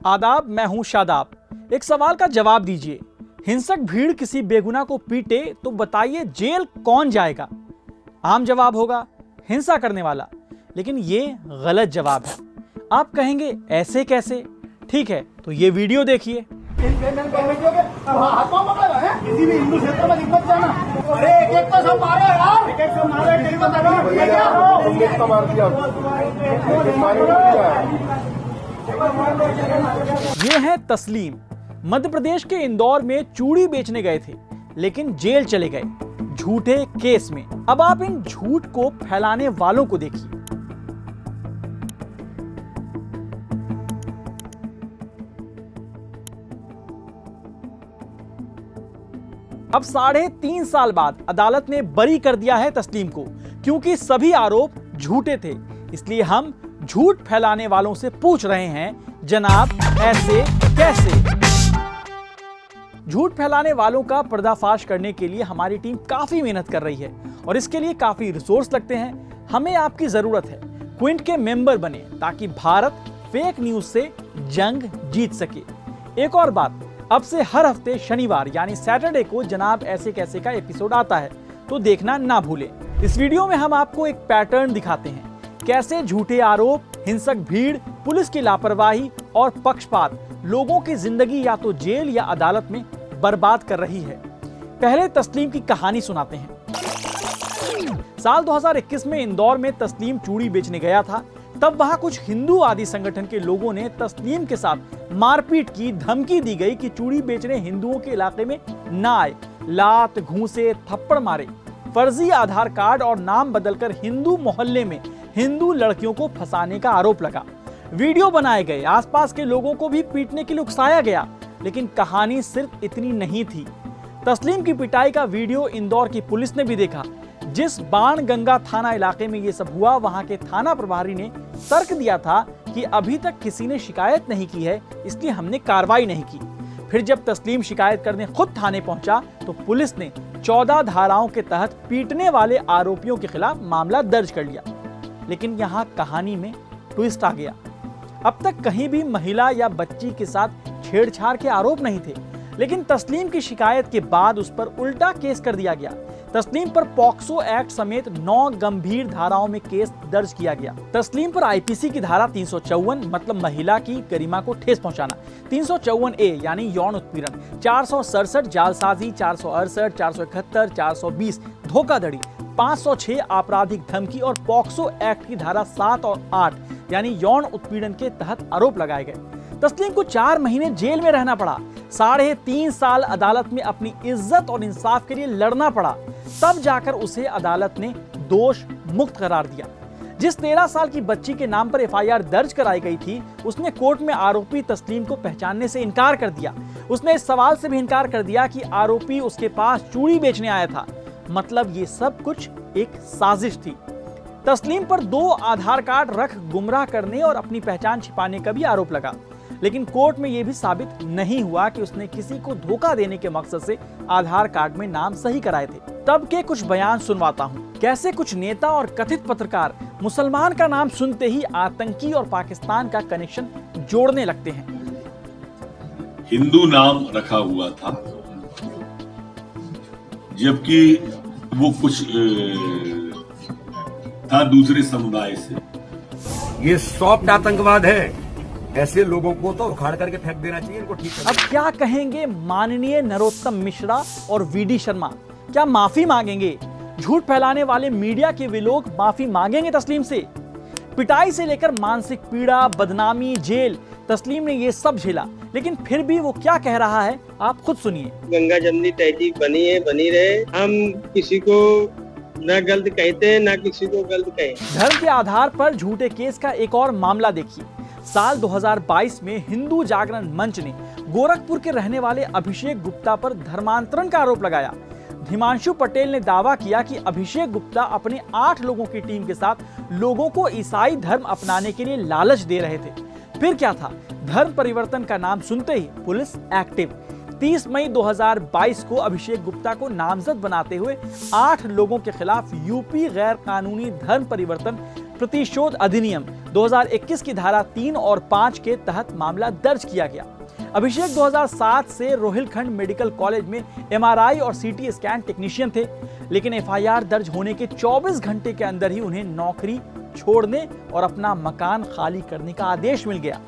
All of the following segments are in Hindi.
आदाब, मैं हूं शादाब। एक सवाल का जवाब दीजिए। हिंसक भीड़ किसी बेगुनाह को पीटे तो बताइए जेल कौन जाएगा? आम जवाब होगा हिंसा करने वाला, लेकिन ये गलत जवाब है। आप कहेंगे ऐसे कैसे? ठीक है, तो ये वीडियो देखिए। किसी भी हिंदू क्षेत्र में दिक्कत जाना। अरे एक तो सब मारो यार, एक सब मारो, ये है तस्लीम। मध्य प्रदेश के इंदौर में चूड़ी बेचने गए थे, लेकिन जेल चले गए झूठे केस में। अब आप इन झूठ को फैलाने वालों को देखिए। अब 3.5 साल बाद अदालत ने बरी कर दिया है तस्लीम को, क्योंकि सभी आरोप झूठे थे। इसलिए हम झूठ फैलाने वालों से पूछ रहे हैं, जनाब ऐसे कैसे? झूठ फैलाने वालों का पर्दाफाश करने के लिए हमारी टीम काफी मेहनत कर रही है और इसके लिए काफी रिसोर्स लगते हैं। हमें आपकी जरूरत है। क्विंट के मेंबर बने ताकि भारत फेक न्यूज से जंग जीत सके। एक और बात, अब से हर हफ्ते शनिवार यानी सैटरडे को जनाब ऐसे कैसे का एपिसोड आता है, तो देखना ना भूलें। इस वीडियो में हम आपको एक पैटर्न दिखाते हैं, कैसे झूठे आरोप, हिंसक भीड़, पुलिस की लापरवाही और पक्षपात लोगों की जिंदगी या तो जेल या अदालत में बर्बाद कर रही है। पहले तस्लीम की कहानी सुनाते हैं। साल 2021 में इंदौर में तस्लीम चूड़ी बेचने गया था। तब वहां कुछ हिंदूवादी संगठन के लोगों ने तस्लीम के साथ मारपीट की धमकी दी गई कि चूड़ी बेचने हिंदुओं के इलाके में ना आए। लात, घूंसे, थप्पड़ मारे। फर्जी आधार कार्ड और नाम बदलकर हिंदू मोहल्ले में हिंदू लड़कियों को फंसाने का आरोप लगा। वीडियो बनाए गए, आसपास के लोगों को भी पीटने के लिए उकसाया गया। लेकिन कहानी सिर्फ इतनी नहीं थी। तस्लीम की पिटाई का वीडियो इंदौर की पुलिस ने भी देखा। जिस बाणगंगा थाना इलाके में ये सब हुआ, वहां के थाना प्रभारी ने तर्क दिया था कि अभी तक किसी ने शिकायत नहीं की है, इसलिए हमने कार्रवाई नहीं की। फिर जब तस्लीम शिकायत करने खुद थाने पहुंचा तो पुलिस ने 14 धाराओं के तहत पीटने वाले आरोपियों के खिलाफ मामला दर्ज कर लिया। लेकिन यहां कहानी में ट्विस्ट आ गया। अब तक कहीं भी महिला या बच्ची के साथ छेड़छाड़ के आरोप नहीं थे, लेकिन तस्लीम की शिकायत के बाद उस पर उल्टा केस कर दिया गया। तस्लीम पर पॉक्सो एक्ट समेत 9 गंभीर धाराओं में केस दर्ज किया गया। तस्लीम पर आईपीसी की धारा 354 मतलब महिला की गरिमा को ठेस पहुंचाना, 354A यानी यौन उत्पीड़न, 467 जालसाजी, 468, 471, 420 धोखाधड़ी, 506 आपराधिक धमकी और पॉक्सो एक्ट की धारा 7 और 8 यानी यौन उत्पीड़न के तहत आरोप लगाए गए। तस्लीम को 4 महीने जेल में रहना पड़ा। 3.5 साल अदालत में अपनी इज्जत और इंसाफ के लिए लड़ना पड़ा। तब जाकर उसे अदालत ने दोष मुक्त करार दिया। जिस 13 साल की बच्ची के नाम पर एफआईआर दर्ज कराई गई थी, उसने कोर्ट में आरोपी तस्लीम को पहचानने से इनकार कर दिया। उसने इस सवाल से भी इनकार कर दिया कि आरोपी उसके पास चूड़ी बेचने आया था। मतलब ये सब कुछ एक साजिश थी। तस्लीम पर 2 आधार कार्ड रख गुमराह करने और अपनी पहचान छिपाने का भी आरोप लगा। लेकिन कोर्ट में यह भी साबित नहीं हुआ कि उसने किसी को धोखा देने के मकसद से आधार कार्ड में नाम सही कराए थे। तब के कुछ बयान सुनवाता हूं, कैसे कुछ नेता और कथित पत्रकार मुसलमान का नाम सुनते ही आतंकी और पाकिस्तान का कनेक्शन जोड़ने लगते हैं। हिंदू नाम रखा हुआ था, जबकि वो कुछ था दूसरे समुदाय से। ये सॉफ्ट आतंकवाद है। ऐसे लोगों को तो उखाड़ करके फेंक देना चाहिए, इनको ठीक करना। अब क्या कहेंगे माननीय नरोत्तम मिश्रा और वीडी शर्मा? क्या माफी मांगेंगे? झूठ फैलाने वाले मीडिया के वे लोग माफी मांगेंगे तस्लीम से? पिटाई से लेकर मानसिक पीड़ा, बदनामी, जेल, तस्लीम ने ये सब झेला, लेकिन फिर भी वो क्या कह रहा है आप खुद सुनिए। गंगा जमनी तहजीब बनी है, बनी रहे। हम किसी को न गलत कहते न किसी को गलत कहें। धर्म के आधार पर झूठे केस का एक और मामला देखिए। साल 2022 में हिंदू जागरण मंच ने गोरखपुर के रहने वाले अभिषेक गुप्ता पर धर्मांतरण का आरोप लगाया। हिमांशु पटेल ने दावा किया कि अभिषेक गुप्ता अपने 8 लोगों की टीम के साथ लोगों को ईसाई धर्म अपनाने के लिए लालच दे रहे थे। फिर क्या था, धर्म परिवर्तन का नाम सुनते ही पुलिस एक्टिव। 30 मई 2022 को अभिषेक गुप्ता को नामजद बनाते हुए 8 लोगों के खिलाफ यूपी गैर कानूनी धर्म परिवर्तन प्रतिशोध अधिनियम 2021 की धारा 3 और 5 के तहत मामला दर्ज किया गया। अभिषेक 2007 से रोहिलखंड मेडिकल कॉलेज में एमआरआई और सीटी स्कैन टेक्नीशियन थे, लेकिन एफआईआर दर्ज होने के 24 घंटे के अंदर ही उन्हें नौकरी छोड़ने और अपना मकान खाली करने का आदेश मिल गया।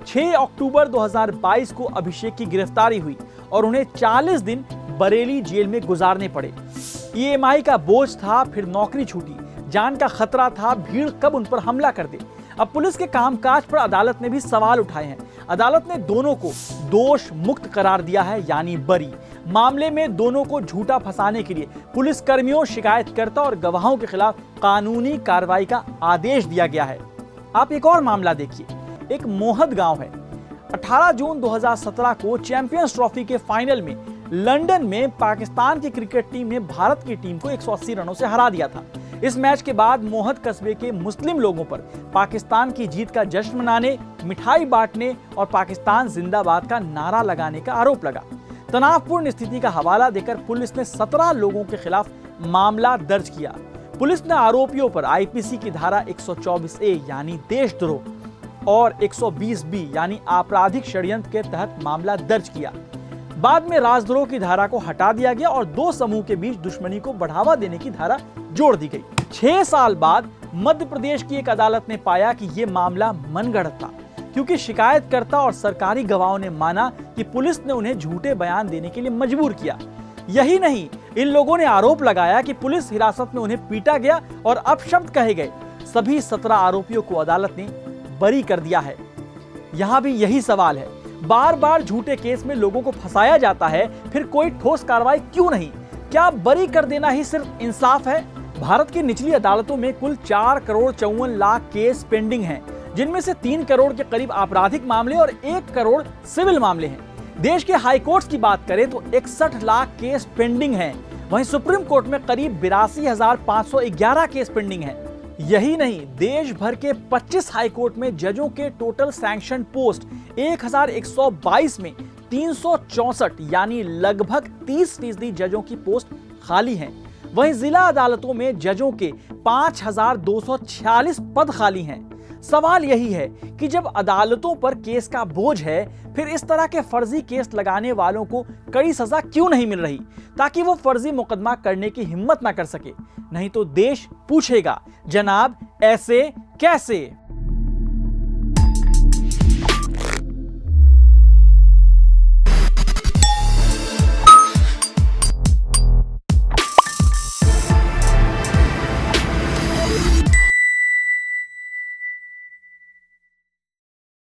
6 अक्टूबर 2022 को अभिषेक की गिरफ्तारी हुई और उन्हें 40 दिन बरेली जेल में गुजारने पड़े। ईएमआई का बोझ था, फिर नौकरी छूटी, जान का खतरा था, भीड़ कब उन पर हमला कर दे। अब पुलिस के कामकाज पर अदालत ने भी सवाल उठाए हैं। अदालत ने दोनों को दोष मुक्त करार दिया है, यानी बरी। मामले में दोनों को झूठा फंसाने के लिए पुलिस कर्मियों, शिकायतकर्ता और गवाहों के खिलाफ कानूनी कार्रवाई का आदेश दिया गया है। आप एक और मामला देखिए। एक मोहद गांव है। 18 जून 2017 को चैंपियंस ट्रॉफी के फाइनल में लंदन में पाकिस्तान की क्रिकेट टीम ने भारत की टीम को 180 रनों से हरा दिया था। इस मैच के बाद मोहद कस्बे के मुस्लिम लोगों पर पाकिस्तान की जीत का जश्न मनाने, मिठाई बांटने और पाकिस्तान जिंदाबाद का नारा लगाने का आरोप लगा। तनावपूर्ण स्थिति का हवाला देकर पुलिस ने 17 लोगों के खिलाफ मामला दर्ज किया। पुलिस ने आरोपियों पर आईपीसी की धारा 124A यानी देशद्रोह और 120B यानी आपराधिक षड्यंत्र के तहत मामला दर्ज किया। बाद में राजद्रोह की धारा को हटा दिया गया और 2 समूह के बीच दुश्मनी को बढ़ावा देने की धारा जोड़ दी गई। 6 साल बाद मध्य प्रदेश की एक अदालत ने पाया कि यह मामला मनगढ़ंत था, क्योंकि शिकायतकर्ता और सरकारी गवाहों ने माना कि पुलिस ने उन्हें झूठे बयान देने के लिए मजबूर किया। यही नहीं, इन लोगों ने आरोप लगाया कि पुलिस हिरासत में उन्हें पीटा गया और अपशब्द कहे गए। सभी 17 आरोपियों को अदालत ने बरी कर दिया है। यहां भी यही सवाल है, बार बार झूठे केस में लोगों को फंसाया जाता है, फिर कोई ठोस कार्रवाई क्यों नहीं? क्या बरी कर देना ही सिर्फ इंसाफ है? भारत की निचली अदालतों में कुल 4 करोड़ 54 लाख केस पेंडिंग हैं, जिनमें से 3 करोड़ के करीब आपराधिक मामले और 1 करोड़ सिविल मामले हैं। देश के हाई कोर्ट्स की बात करें तो 61 लाख केस पेंडिंग हैं। वहीं सुप्रीम कोर्ट में करीब 82,511 केस पेंडिंग हैं। यही नहीं, देश भर के 25 हाई कोर्ट में जजों के टोटल सैंक्शन पोस्ट 1122 में 364 यानी लगभग 30% जजों की पोस्ट खाली हैं। वहीं जिला अदालतों में जजों के 5246 पद खाली हैं। सवाल यही है कि जब अदालतों पर केस का बोझ है, फिर इस तरह के फर्जी केस लगाने वालों को कड़ी सजा क्यों नहीं मिल रही, ताकि वो फर्जी मुकदमा करने की हिम्मत ना कर सके? नहीं तो देश पूछेगा, जनाब ऐसे कैसे?